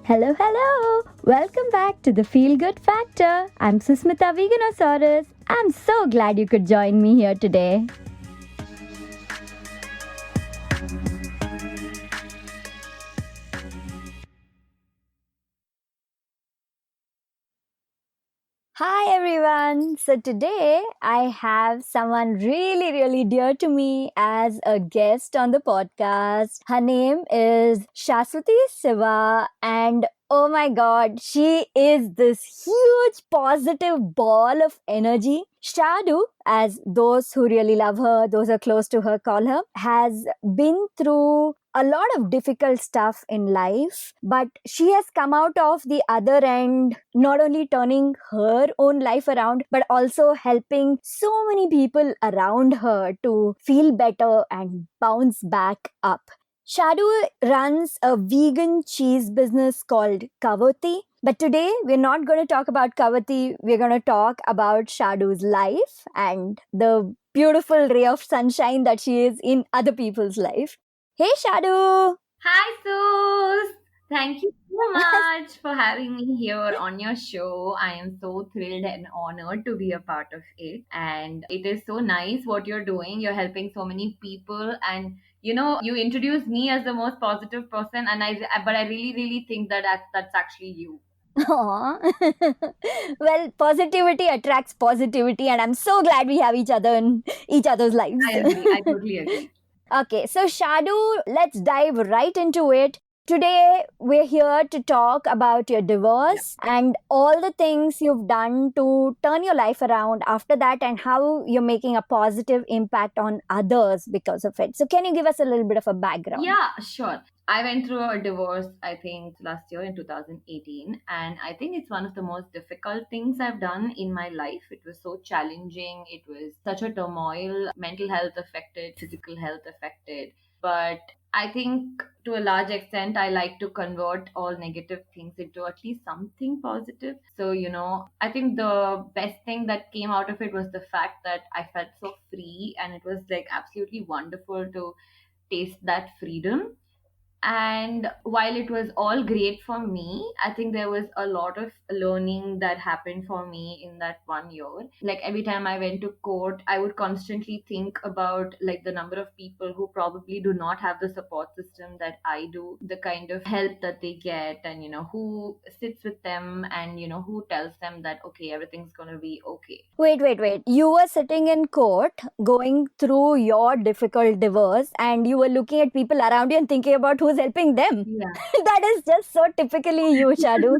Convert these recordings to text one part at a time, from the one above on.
Hello, hello! Welcome back to the Feel Good Factor. I'm Susmita Veganosaurus. I'm so glad you could join me here today. Hi everyone! So today I have someone really dear to me as a guest on the podcast. Her name is Shasvathi Siva, and oh my god, she is this huge positive ball of energy. Shaadu, as those who really love her, those who are close to her, call her, has been through a lot of difficult stuff in life, but she has come out of the other end, not only turning her own life around, but also helping so many people around her to feel better and bounce back up. Shaadu runs a vegan cheese business called Kavati. But today we're not going to talk about Kavati. We're going to talk about Shaadu's life and the beautiful ray of sunshine that she is in other people's life. Hey, Shaadu! Hi, Sus! Thank you so much for having me here on your show. I am so thrilled and honored to be a part of it. And it is so nice what you're doing. You're helping so many people. And you introduced me as the most positive person, but I really think that that's actually you. Aw. Well, positivity attracts positivity, and I'm so glad we have each other in each other's lives. I agree. I totally agree. Okay, so Shaadu, let's dive right into it. Today, we're here to talk about your Yeah. divorce and all the things you've done to turn your life around after that, and how you're making a positive impact on others because of it. So, can you give us a little bit of a background? Yeah, sure. I went through a divorce, I think, last year in 2018. And I think it's one of the most difficult things I've done in my life. It was so challenging. It was such a turmoil, mental health affected, physical health affected. But I think to a large extent, I like to convert all negative things into at least something positive. So, I think the best thing that came out of it was the fact that I felt so free, and it was like absolutely wonderful to taste that freedom. And while it was all great for me, I think there was a lot of learning that happened for me in that 1 year. Like every time I went to court, I would constantly think about like the number of people who probably do not have the support system that I do, the kind of help that they get, and who sits with them, and who tells them that okay, everything's gonna be okay. Wait. You were sitting in court going through your difficult divorce, and you were looking at people around you and thinking about who's helping them. Yeah. That is just so typically you, Shadu.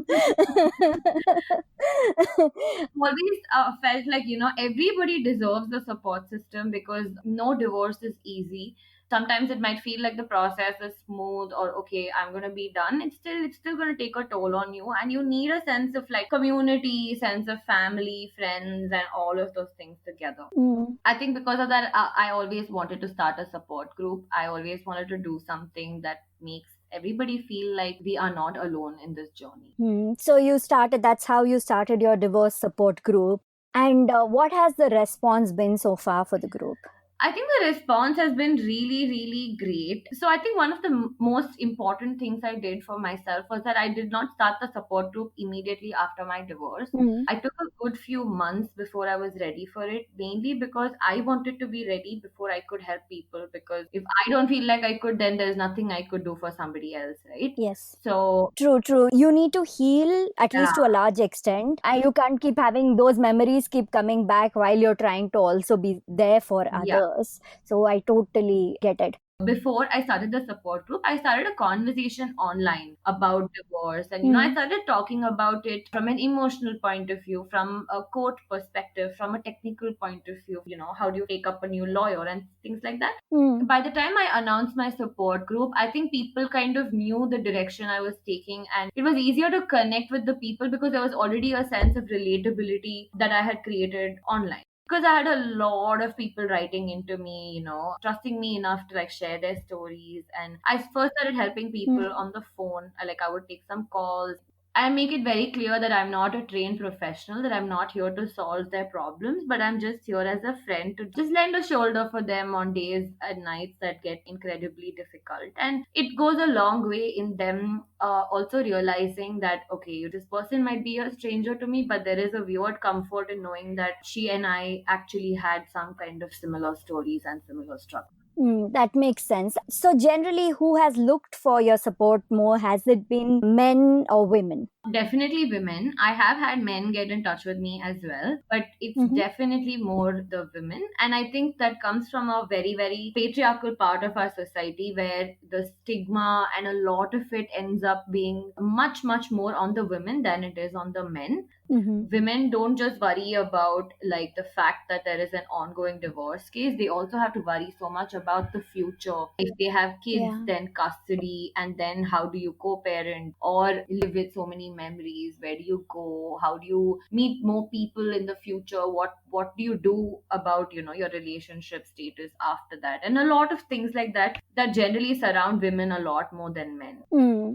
Always felt like everybody deserves the support system because no divorce is easy. Sometimes it might feel like the process is smooth or okay, I'm going to be done. It's still going to take a toll on you, and you need a sense of like community, sense of family, friends, and all of those things together. Mm. I think because of that, I always wanted to start a support group. I always wanted to do something that makes everybody feel like we are not alone in this journey. So that's how you started your divorce support group. And what has the response been so far for the group? I think the response has been really great. So I think one of the most important things I did for myself was that I did not start the support group immediately after my divorce. Mm. I took a good few months before I was ready for it, mainly because I wanted to be ready before I could help people. Because if I don't feel like I could, then there's nothing I could do for somebody else, right? Yes. So, True. You need to heal at yeah, least to a large extent, and you can't keep having those memories keep coming back while you're trying to also be there for yeah. others. So I totally get it. Before I started the support group, I started a conversation online about divorce. And, I Hmm. started talking about it from an emotional point of view, from a court perspective, from a technical point of view. How do you take up a new lawyer and things like that? Hmm. By the time I announced my support group, I think people kind of knew the direction I was taking, and it was easier to connect with the people because there was already a sense of relatability that I had created online. Because I had a lot of people writing into me, trusting me enough to like share their stories. And I first started helping Hmm. people on the phone. I would take some calls. I make it very clear that I'm not a trained professional, that I'm not here to solve their problems, but I'm just here as a friend to just lend a shoulder for them on days and nights that get incredibly difficult. And it goes a long way in them also realizing that, okay, this person might be a stranger to me, but there is a weird comfort in knowing that she and I actually had some kind of similar stories and similar struggles. That makes sense. So, generally, who has looked for your support more? Has it been men or women? Definitely women. I have had men get in touch with me as well, but it's Mm-hmm. definitely more the women. And I think that comes from a very, very patriarchal part of our society where the stigma and a lot of it ends up being much, much more on the women than it is on the men. Mm-hmm. Women don't just worry about like the fact that there is an ongoing divorce case, they also have to worry so much about the future. If they have kids, Yeah. then custody, and then how do you co-parent or live with so many memories, where do you go, how do you meet more people in the future, what do you do about, you know, your relationship status after that, and a lot of things like that that generally surround women a lot more than men.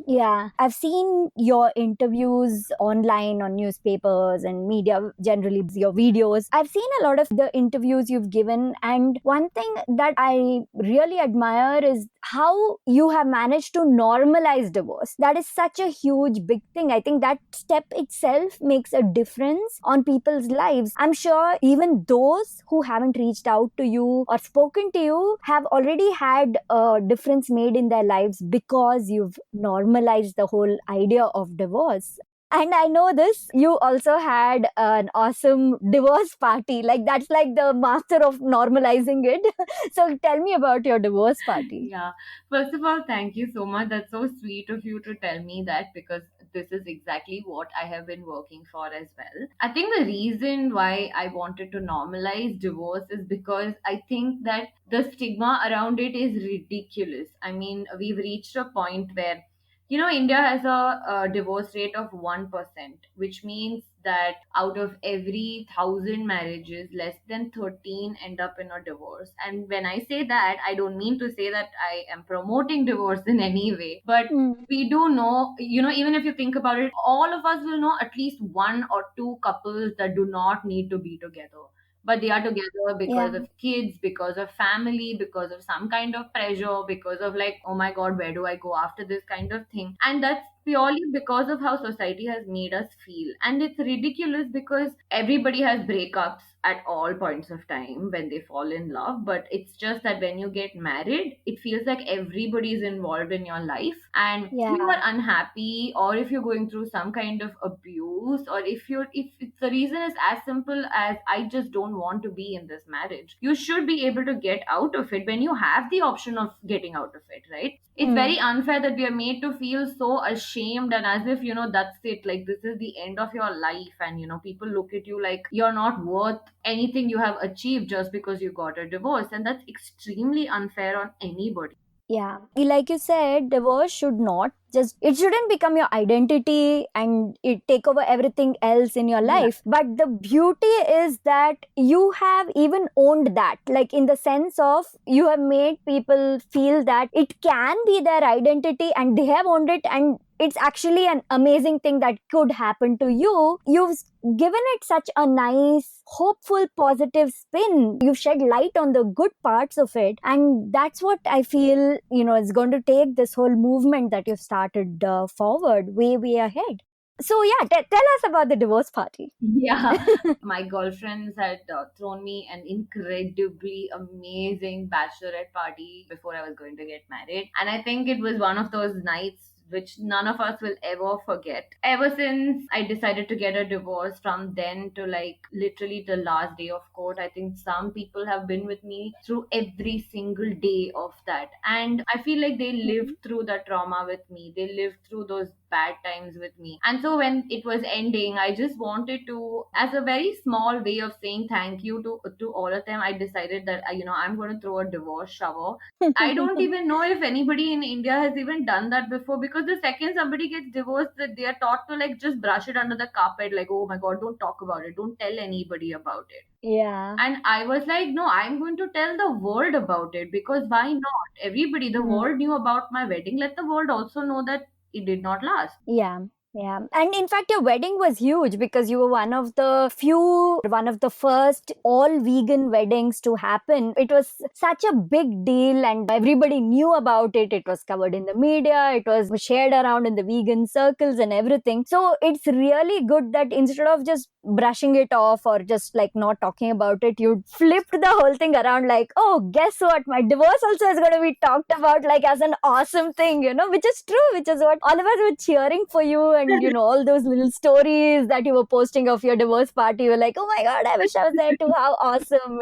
Yeah, I've seen your interviews online on newspapers and media, generally your videos. I've seen a lot of the interviews you've given, and one thing that I really admire is how you have managed to normalize divorce. That is such a huge, big thing. I think that step itself makes a difference on people's lives. I'm sure even those who haven't reached out to you or spoken to you have already had a difference made in their lives because you've normalized the whole idea of divorce. And I know this, you also had an awesome divorce party. Like, that's like the master of normalizing it. So, tell me about your divorce party. Yeah. First of all, thank you so much. That's so sweet of you to tell me that, because this is exactly what I have been working for as well. I think the reason why I wanted to normalize divorce is because I think that the stigma around it is ridiculous. I mean, we've reached a point where, you know, India has a divorce rate of 1%, which means that out of every 1,000 marriages, less than 13 end up in a divorce. And when I say that, I don't mean to say that I am promoting divorce in any way, but Mm, we do know, you know, even if you think about it, all of us will know at least one or two couples that do not need to be together, but they are together because yeah. of kids, because of family, because of some kind of pressure, because of like, oh my god, where do I go after this kind of thing. And that's purely because of how society has made us feel. And it's ridiculous because everybody has breakups at all points of time when they fall in love, but it's just that when you get married, it feels like everybody is involved in your life. And if you are Yeah. unhappy, or if you're going through some kind of abuse, or if it's the reason is as simple as I just don't want to be in this marriage, you should be able to get out of it when you have the option of getting out of it, right? It's Mm, very unfair that we are made to feel so ashamed, and as if, you know, that's it, like this is the end of your life, and you know, people look at you like you're not worth anything you have achieved just because you got a divorce, and that's extremely unfair on anybody. yeah. Like you said, divorce should not just, it shouldn't become your identity and it take over everything else in your Yeah. life. But the beauty is that you have even owned that, like in the sense of you have made people feel that it can be their identity and they have owned it, and it's actually an amazing thing that could happen to you. You've given it such a nice, hopeful, positive spin. You've shed light on the good parts of it. And that's what I feel, is going to take this whole movement that you've started forward way, way ahead. So, yeah, tell us about the divorce party. Yeah, my girlfriends had thrown me an incredibly amazing bachelorette party before I was going to get married. And I think it was one of those nights which none of us will ever forget. Ever since I decided to get a divorce, from then to like literally the last day of court, I think some people have been with me through every single day of that. And I feel like they lived Mhm. through the trauma with me, they lived through those bad times with me. And so when it was ending, I just wanted to, as a very small way of saying thank you to all of them, I decided that you know, I'm going to throw a divorce shower. I don't even know if anybody in India has even done that before, because the second somebody gets divorced, that they are taught to like just brush it under the carpet, like, oh my god, don't talk about it, don't tell anybody about it. Yeah. And I was like, no, I'm going to tell the world about it, because why not? Everybody, the Mm. world knew about my wedding. Let the world also know that it did not last. Yeah. Yeah. And in fact, your wedding was huge because you were one of the few, one of the first all vegan weddings to happen. It was such a big deal and everybody knew about it. It was covered in the media, it was shared around in the vegan circles and everything. So it's really good that instead of just brushing it off or just like not talking about it, you flipped the whole thing around like, oh, guess what? My divorce also is going to be talked about like as an awesome thing, which is true, which is what all of us were cheering for you. And, all those little stories that you were posting of your divorce party, you were like, oh my God, I wish I was there too. How awesome.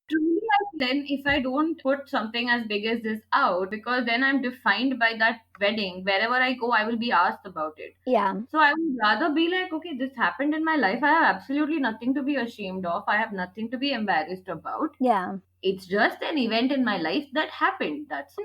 Truly, then if I don't put something as big as this out, because then I'm defined by that wedding. Wherever I go, I will be asked about it. Yeah. So I would rather be like, okay, this happened in my life. I have absolutely nothing to be ashamed of. I have nothing to be embarrassed about. Yeah. It's just an event in my life that happened. That's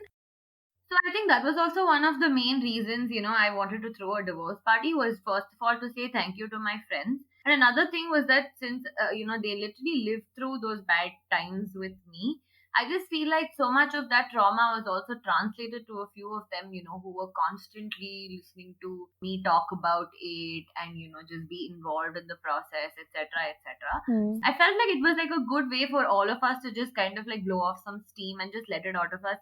so I think that was also one of the main reasons, I wanted to throw a divorce party was first of all to say thank you to my friends. And another thing was that since, they literally lived through those bad times with me, I just feel like so much of that trauma was also translated to a few of them, who were constantly listening to me talk about it and, just be involved in the process, etc., etc. Hmm. I felt like it was like a good way for all of us to just kind of like blow off some steam and just let it out of us.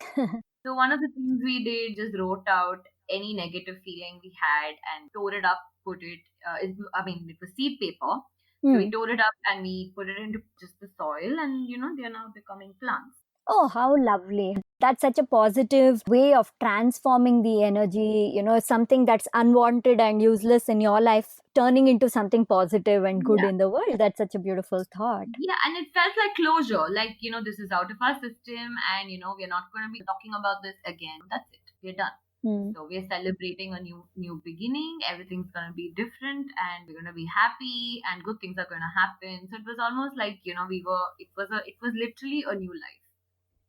So one of the things we did just wrote out any negative feeling we had and tore it up, put it. I mean, it was seed paper, so we Hmm. tore it up and we put it into just the soil, and they are now becoming plants. Oh, how lovely. That's such a positive way of transforming the energy, something that's unwanted and useless in your life, turning into something positive and good Yeah, in the world. That's such a beautiful thought. yeah, and it felt like closure. Like this is out of our system, and we're not going to be talking about this again. That's it. We're done. Hmm. So we're celebrating a new beginning. Everything's gonna be different, and we're gonna be happy, and good things are gonna happen. So it was almost like we were. It was literally a new life.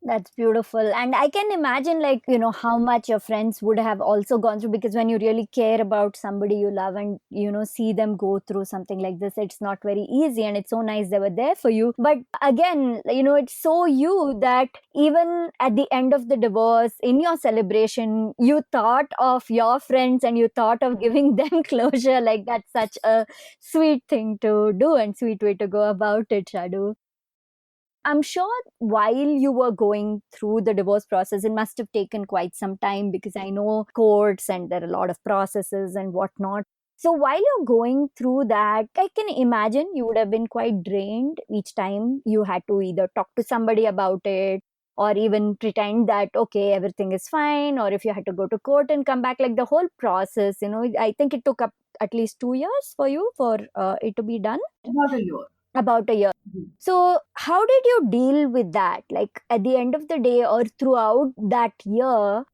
That's beautiful. And I can imagine, like, how much your friends would have also gone through because when you really care about somebody you love and, see them go through something like this, it's not very easy. And it's so nice they were there for you. But again, it's so you that even at the end of the divorce, in your celebration, you thought of your friends and you thought of giving them closure. Like, that's such a sweet thing to do and sweet way to go about it, Shadu. I'm sure while you were going through the divorce process, it must have taken quite some time because I know courts and there are a lot of processes and whatnot. So while you're going through that, I can imagine you would have been quite drained each time you had to either talk to somebody about it or even pretend that, okay, everything is fine, or if you had to go to court and come back, like the whole process, I think it took up at least 2 years for you for it to be done. About a year. About a year. So, how did you deal with that? Like at the end of the day or throughout that year,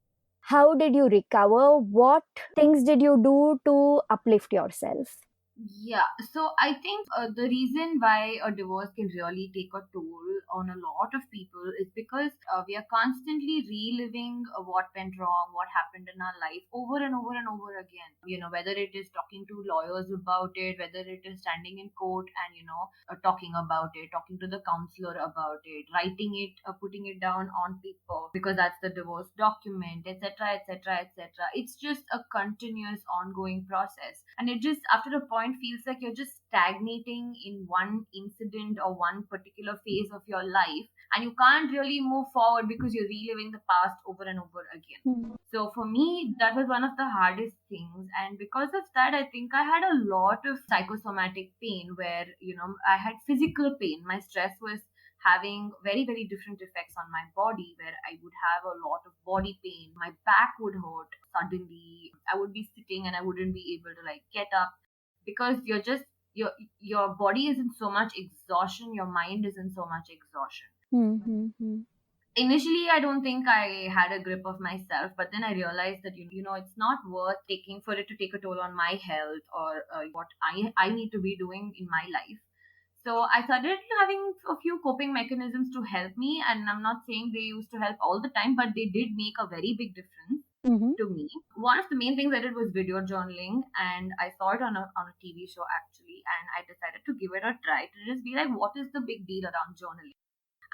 how did you recover? What things did you do to uplift yourself? Yeah, so I think the reason why a divorce can really take a toll on a lot of people is because we are constantly reliving what went wrong, what happened in our life over and over and over again. Whether it is talking to lawyers about it, whether it is standing in court and, talking about it, talking to the counselor about it, writing it, putting it down on paper because that's the divorce document, etc., etc., etc. It's just a continuous ongoing process, and it just after a point feels like you're just stagnating in one incident or one particular phase of your life, and you can't really move forward because you're reliving the past over and over again. Hmm. So for me, that was one of the hardest things. And because of that, I think I had a lot of psychosomatic pain where, I had physical pain. My stress was having very, very different effects on my body where I would have a lot of body pain. My back would hurt suddenly. I would be sitting and I wouldn't be able to like get up because your body is in so much exhaustion, your mind is in so much exhaustion. Hmm. Hmm. Hmm. Initially I don't think I had a grip of myself, but then I realized that it's not worth taking for it to take a toll on my health or what I need to be doing in my life. So I started having a few coping mechanisms to help me, and I'm not saying they used to help all the time, but they did make a very big difference Hmm. to me. One of the main things I did was video journaling, and I saw it on a TV show actually, and I decided to give it a try to just be like, what is the big deal around journaling?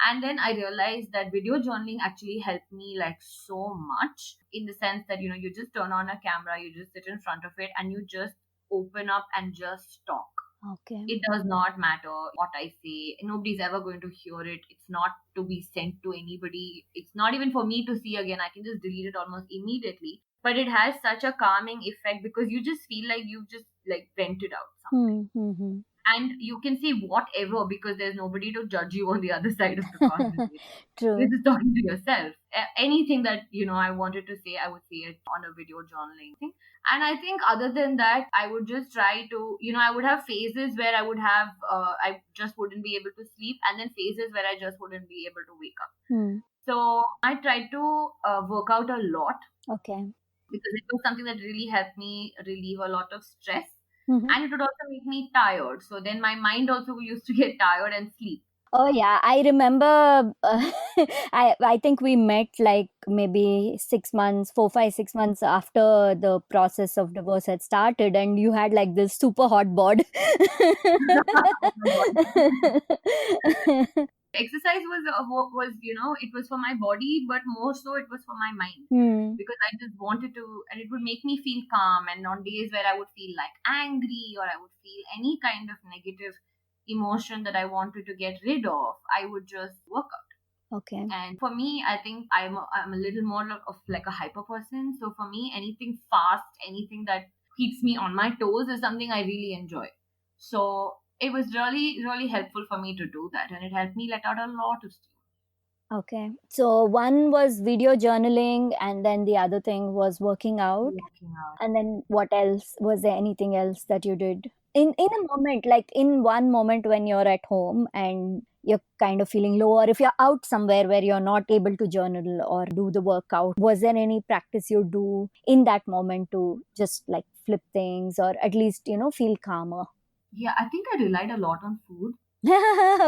And then I realized that video journaling actually helped me like so much, in the sense that, you just turn on a camera, you just sit in front of it, and you just open up and just talk. Okay. It does not matter what I say. Nobody's ever going to hear it. It's not to be sent to anybody. It's not even for me to see again. I can just delete it almost immediately. But it has such a calming effect because you just feel like you've just like vented out something. Hmm. And you can say whatever because there's nobody to judge you on the other side of the conversation. You're True. just talking to yourself. Anything that I wanted to say, I would say it on a video journaling thing. And I think other than that, I would just try to, I would have phases where I just wouldn't be able to sleep, and then phases where I just wouldn't be able to wake up. Hmm. So I tried to work out a lot Okay. because it was something that really helped me relieve a lot of stress, Hmm. and it would also make me tired. So then my mind also used to get tired and sleep. Oh yeah, I remember. I think we met like maybe 6 months, 4, 5, 6 months after the process of divorce had started, and you had like this super hot bod. Oh my God. Exercise was it was for my body, but more so it was for my mind, Hmm. because I just wanted to, and it would make me feel calm. And on days where I would feel like angry, or I would feel any kind of negative emotion that I wanted to get rid of, I would just work out. Okay. And for me, I think I'm a little more of like a hyper person. So for me, anything fast, anything that keeps me on my toes is something I really enjoy. So it was really, really helpful for me to do that. And it helped me let out a lot of steam. Okay. So one was video journaling, and then the other thing was working out. Working out. And then what else? Was there anything else that you did in a moment, like in one moment when you're at home and you're kind of feeling low, or if you're out somewhere where you're not able to journal or do the workout? Was there any practice you do in that moment to just like flip things, or at least feel calmer? Yeah, I think I relied a lot on food. In-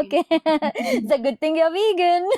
Okay. It's a good thing you're vegan.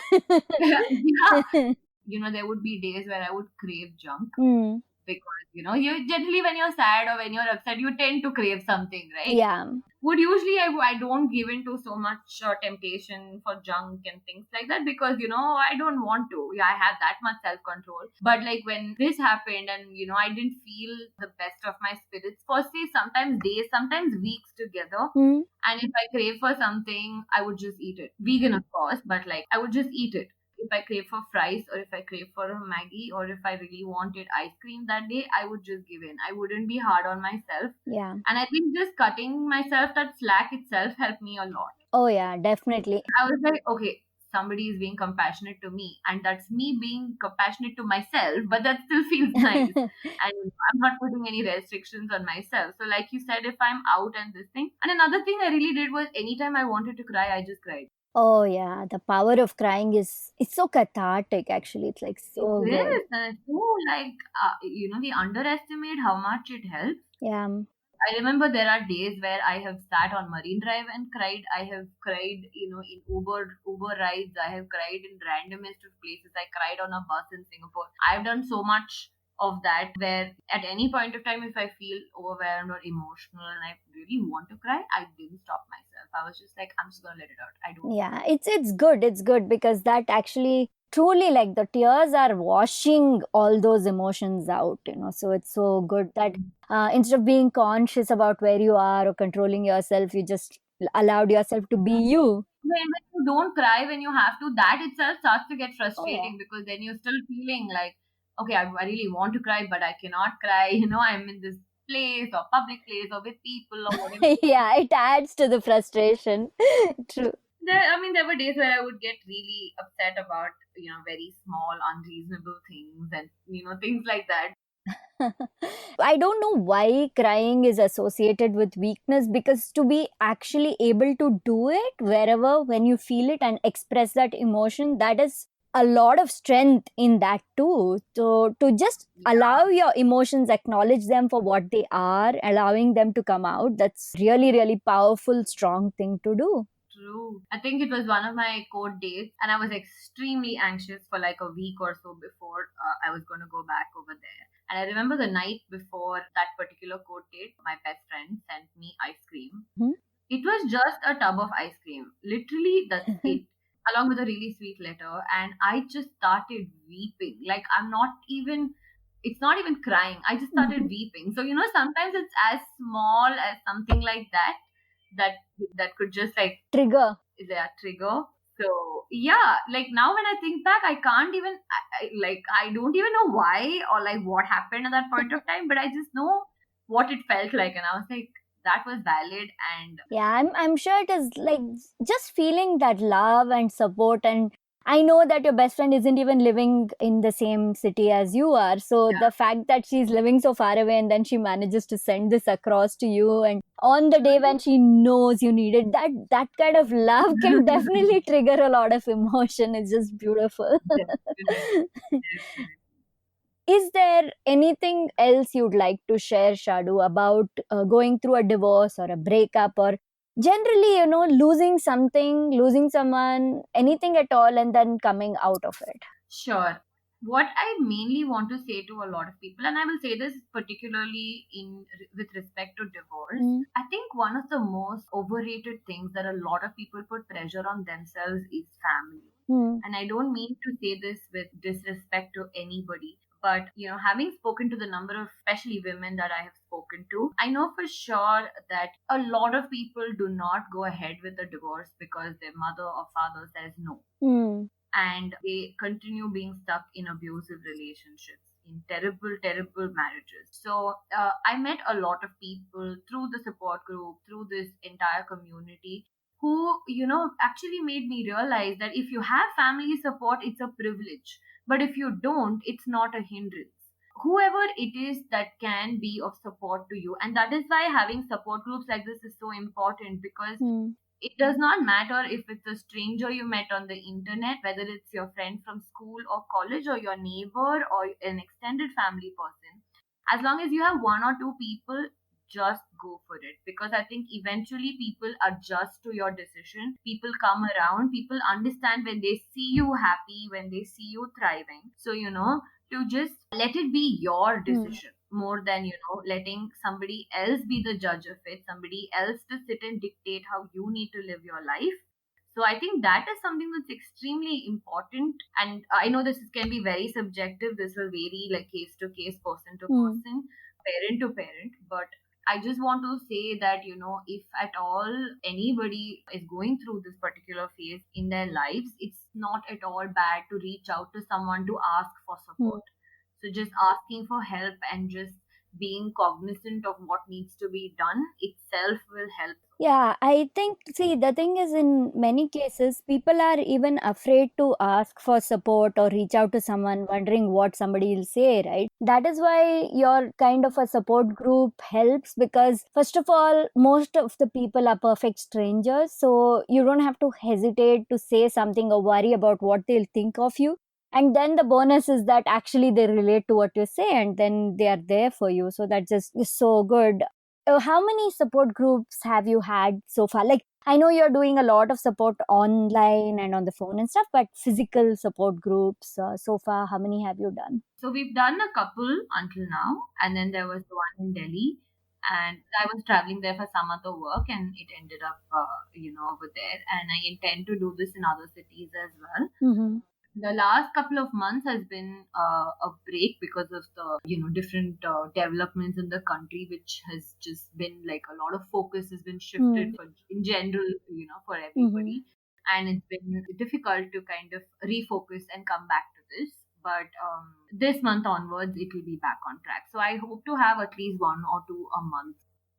yeah, there would be days where I would crave junk, Hmm. because you generally, when you're sad or when you're upset, you tend to crave something, right? Yeah. Would usually, I don't give in to so much temptation for junk and things like that, because I don't want to. Yeah, I have that much self control. But like when this happened, and I didn't feel the best of my spirits for, say, sometimes days, sometimes weeks together. Hmm. And if I crave for something, I would just eat it. Vegan, of course, but like I would just eat it. If I crave for fries, or if I crave for a Maggie, or if I really wanted ice cream that day, I would just give in. I wouldn't be hard on myself. Yeah. And I think just cutting myself that slack itself helped me a lot. Oh yeah, definitely. I was like, okay, somebody is being compassionate to me, and that's me being compassionate to myself, but that still feels nice. And I'm not putting any restrictions on myself. So, like you said, if I'm out and this thing, and another thing I really did was, anytime I wanted to cry, I just cried. Oh yeah, the power of crying is it's so cathartic actually. It's like It so good. is. So, like, we underestimate how much it helps. Yeah. I remember there are days where I have sat on Marine Drive and cried. I have cried, in Uber rides. I have cried in randomest of places. I cried on a bus in Singapore. I've done so much of that, where at any point of time, if I feel overwhelmed or emotional and I really want to cry, I didn't stop myself. I was just like, I'm just gonna let it out. I don't care. Yeah, it's good. It's good because that actually truly like the tears are washing all those emotions out. So it's so good that instead of being conscious about where you are or controlling yourself, you just allowed yourself to be you. When you don't cry when you have to, that itself starts to get Oh yeah. frustrating, because then you're still feeling like, okay, I really want to cry, but I cannot cry. I'm in this place or public place or with people or whatever. Yeah, it adds to the frustration. True. There were days where I would get really upset about, very small, unreasonable things, and, things like that. I don't know why crying is associated with weakness, because to be actually able to do it wherever, when you feel it and express that emotion, that is a lot of strength in that too. So to just Yeah, allow your emotions, acknowledge them for what they are, allowing them to come out, that's really, really powerful, strong thing to do. true. I think it was one of my court dates, and I was extremely anxious for like a week or so before I was going to go back over there. And I remember the night before that particular court date, my best friend sent me ice cream. Hmm? It was just a tub of ice cream. Literally, that's it. along with a really sweet letter, and I just started weeping. Like, I'm not even, it's not even crying, I just started Mhm. weeping. So sometimes it's as small as something like that, that that could just like, Trigger. is there a trigger? So yeah, like now when I think back, I can't even, I don't even know why or like what happened at that point of time, but I just know what it felt like, and I was like, that was valid. And Yeah, I'm sure it is like just feeling that love and support. And I know that your best friend isn't even living in the same city as you are. So yeah. the fact that she's living so far away and then she manages to send this across to you, and on the day when she knows you need it, that kind of love can definitely trigger a lot of emotion. It's just beautiful. Definitely, definitely. Is there anything else you'd like to share, Shadu, about going through a divorce or a breakup, or generally, losing something, losing someone, anything at all, and then coming out of it? Sure. What I mainly want to say to a lot of people, and I will say this particularly in with respect to divorce, Mm, I think one of the most overrated things that a lot of people put pressure on themselves is family. mm, And I don't mean to say this with disrespect to anybody, but having spoken to the number of especially women that I have spoken to, I know for sure that a lot of people do not go ahead with a divorce because their mother or father says no, mm, and they continue being stuck in abusive relationships, in terrible, terrible marriages. So I met a lot of people through the support group, through this entire community, who actually made me realize that if you have family support, it's a privilege, but if you don't, it's not a hindrance. Whoever it is that can be of support to you, and that is why having support groups like this is so important, because mm, it does not matter if it's a stranger you met on the internet, whether it's your friend from school or college, or your neighbor, or an extended family person. As long as you have one or two people, just go for it. Because I think eventually people adjust to your decision. People come around, people understand when they see you happy, when they see you thriving. So, to just let it be your mm, decision more than letting somebody else be the judge of it, somebody else to sit and dictate how you need to live your life. So I think that is something that's extremely important. And I know this can be very subjective, this will vary like case to case, person to mm, person, parent to parent, but I just want to say that, if at all anybody is going through this particular phase in their lives, it's not at all bad to reach out to someone to ask for mm. support. So just asking for help and just being cognizant of what needs to be done itself will help. Yeah, I think, see, the thing is, in many cases, people are even afraid to ask for support or reach out to someone, wondering what somebody will say, right? That is why your kind of a support group helps, because, first of all, most of the people are perfect strangers. So you don't have to hesitate to say something or worry about what they'll think of you. And then the bonus is that actually they relate to what you say, and then they are there for you. So that just is so good. How many support groups have you had so far? Like, I know you're doing a lot of support online and on the phone and stuff, but physical support groups, so far, how many have you done? So we've done a couple until now, and then there was the one in Delhi, and I was traveling there for some other work, and it ended up, over there. And I intend to do this in other cities as well. Mm-hmm. The last couple of months has been a break because of the different developments in the country, which has just been like a lot of focus has been shifted for in general, for Mm-hmm. everybody, and it's been difficult to kind of refocus and come back to this. But this month onwards, it will be back on track. So I hope to have at least one or two a month.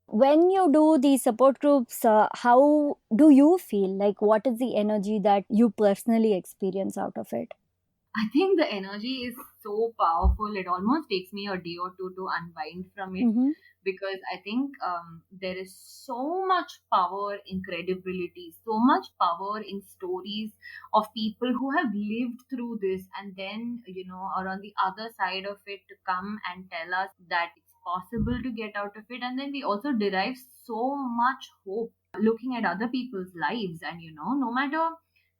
When you do these support groups, how do you feel? Like, what is the energy that you personally experience out of it? I think the energy is so powerful. It almost takes me a day or two to unwind from it, Mm-hmm. because I think there is so much power in credibility, so much power in stories of people who have lived through this, and then, are on the other side of it to come and tell us that it's possible to get out of it. And then we also derive so much hope looking at other people's lives. And, no matter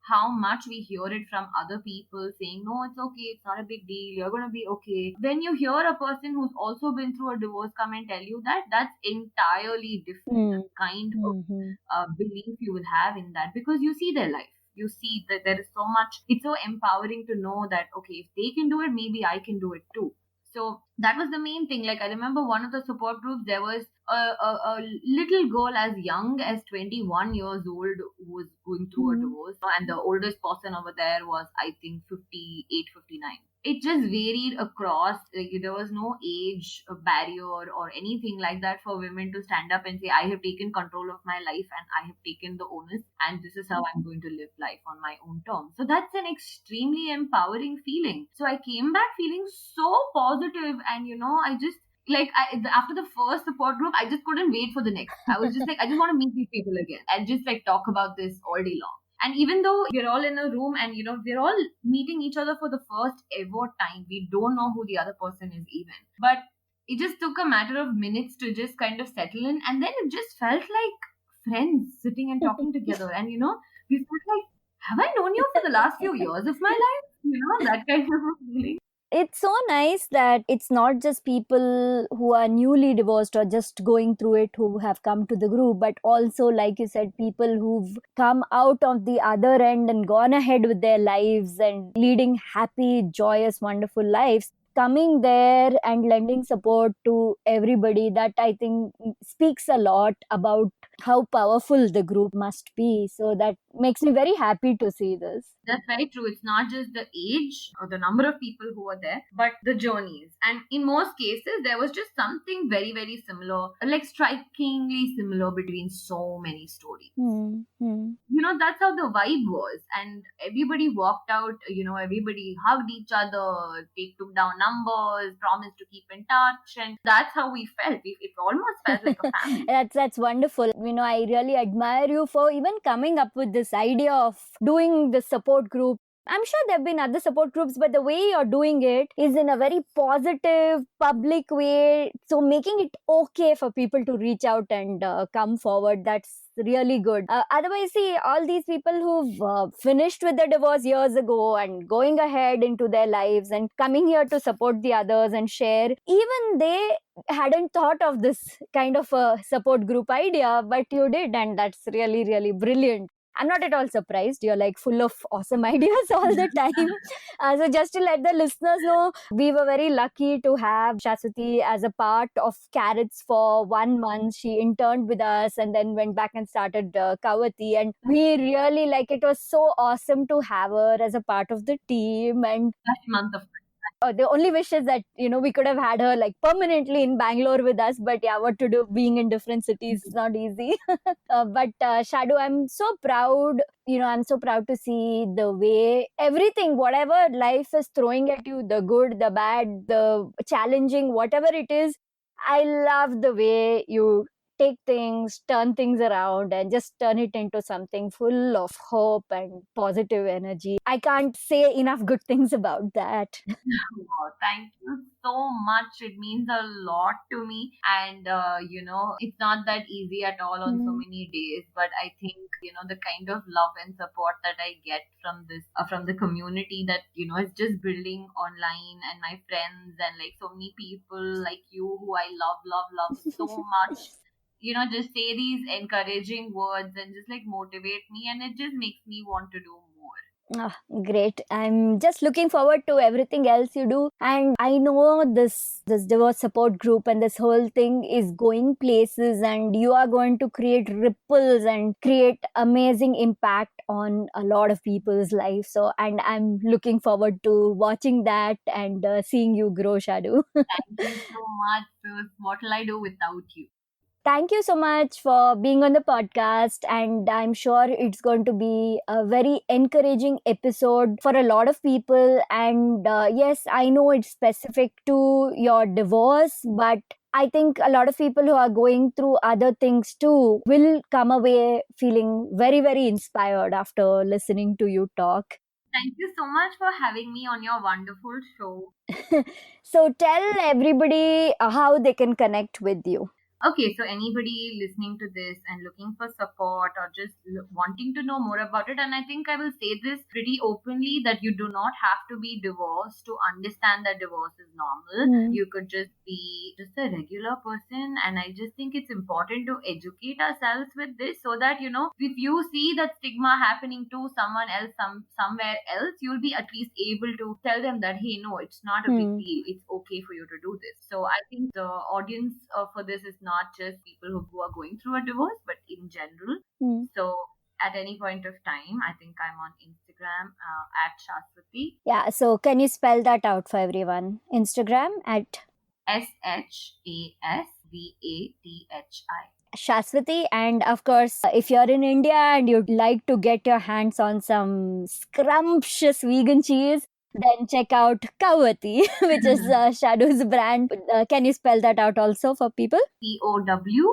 how much we hear it from other people saying, no, it's okay, it's not a big deal, you're going to be okay. When you hear a person who's also been through a divorce come and tell you that, that's entirely different. The kind of Mm-hmm. belief you will have in that, because you see their life. you see that there is so much. It's so empowering to know that okay, if they can do it, maybe I can do it too. So that was the main thing. Like I remember one of the support groups, there was a little girl as young as 21 years old who was going through a Hmm. divorce, and the oldest person over there was I think 58, 59. It just varied across, like there was no age barrier or anything like that for women to stand up and say I have taken control of my life and I have taken the onus, and this is how I'm going to live life on my own terms. So that's an extremely empowering feeling. So I came back feeling so positive, and I just, like, after the first support group, I just couldn't wait for the next. I was just like, I just want to meet these people again and just like talk about this all day long. And even though we're all in a room and we're all meeting each other for the first ever time, we don't know who the other person is even. But it just took a matter of minutes to just kind of settle in, and then it just felt like friends sitting and talking together. And we felt like, have I known you for the last few years of my life? That kind of a feeling. It's so nice that it's not just people who are newly divorced or just going through it who have come to the group, but also, like you said, people who've come out of the other end and gone ahead with their lives and leading happy, joyous, wonderful lives. Coming there and lending support to everybody, that I think speaks a lot about how powerful the group must be. So that makes me very happy to see this. That's very true. It's not just the age or the number of people who are there, but the journeys. And in most cases, there was just something very, very similar, like strikingly similar between so many stories. Hmm. Hmm. That's how the vibe was. And everybody walked out, everybody hugged each other, they took down numbers, promised to keep in touch. And that's how we felt. It almost felt like a family. That's wonderful. I really admire you for even coming up with this idea of doing the support group. I'm sure there have been other support groups, but the way you're doing it is in a very positive, public way. So making it okay for people to reach out and come forward. That's really good. Otherwise, see, all these people who've finished with the divorce years ago and going ahead into their lives and coming here to support the others and share, even they hadn't thought of this kind of a support group idea, but you did, and that's really, really brilliant. I'm not at all surprised. You're like full of awesome ideas all the time. So, just to let the listeners know, we were very lucky to have Shasvathi as a part of Carrots for 1 month. She interned with us and then went back and started Kavati. And we really like it was so awesome to have her as a part of the team. And That month of the only wish is that we could have had her like permanently in Bangalore with us, but yeah, what to do, being in different cities is not easy. But Shadow, I'm so proud. I'm so proud to see the way everything, whatever life is throwing at you, the good, the bad, the challenging, whatever it is, I love the way you take things, turn things around, and just turn it into something full of hope and positive energy. I can't say enough good things about that. Wow, thank you so much. It means a lot to me. And, it's not that easy at all on so Mm. many days. But I think, the kind of love and support that I get from this, from the community that, is just building online, and my friends and like so many people like you who I love, love, love so much. Just say these encouraging words and just like motivate me. And it just makes me want to do more. Ah, great. I'm just looking forward to everything else you do. And I know this divorce support group and this whole thing is going places, and you are going to create ripples and create amazing impact on a lot of people's lives. So, and I'm looking forward to watching that and seeing you grow, Shadu. Thank you so much, Sus. What will I do without you? Thank you so much for being on the podcast. And I'm sure it's going to be a very encouraging episode for a lot of people. And yes, I know it's specific to your divorce, but I think a lot of people who are going through other things too will come away feeling very, very inspired after listening to you talk. Thank you so much for having me on your wonderful show. So tell everybody how they can connect with you. Okay, so anybody listening to this and looking for support or just wanting to know more about it, and I think I will say this pretty openly that you do not have to be divorced to understand that divorce is normal. Hmm. You could just be just a regular person, and I just think it's important to educate ourselves with this so that if you see that stigma happening to someone else, somewhere else, you'll be at least able to tell them that hey, no, it's not a big Hmm. deal. It's okay for you to do this. So I think the audience for this is not just people who are going through a divorce, but in general. Hmm. So at any point of time, I think I'm on Instagram at Shasvathi, Yeah, so can you spell that out for everyone? Instagram at Shasvathi. Shaswati. And of course, if you're in India and you'd like to get your hands on some scrumptious vegan cheese, then check out Kawati, which is Shadow's brand. Can you spell that out also for people? Cowvathi.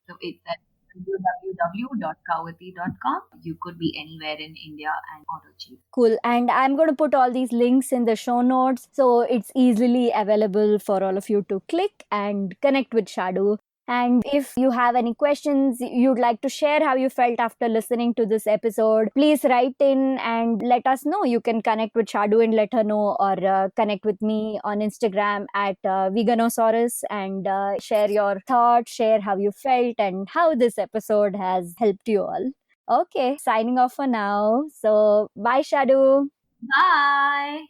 So it's at www.kawati.com. You could be anywhere in India and order cheese. Cool. And I'm going to put all these links in the show notes so it's easily available for all of you to click and connect with Shadu. And if you have any questions you'd like to share how you felt after listening to this episode, please write in and let us know. You can connect with Shadu and let her know, or connect with me on Instagram at Veganosaurus and share your thoughts, share how you felt, and how this episode has helped you all. Okay, signing off for now. So, bye, Shadu. Bye.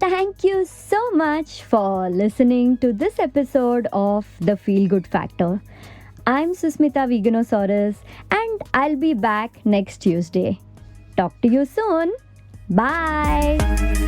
Thank you so much for listening to this episode of The Feel Good Factor. I'm Susmita Veganosaurus, and I'll be back next Tuesday. Talk to you soon. Bye.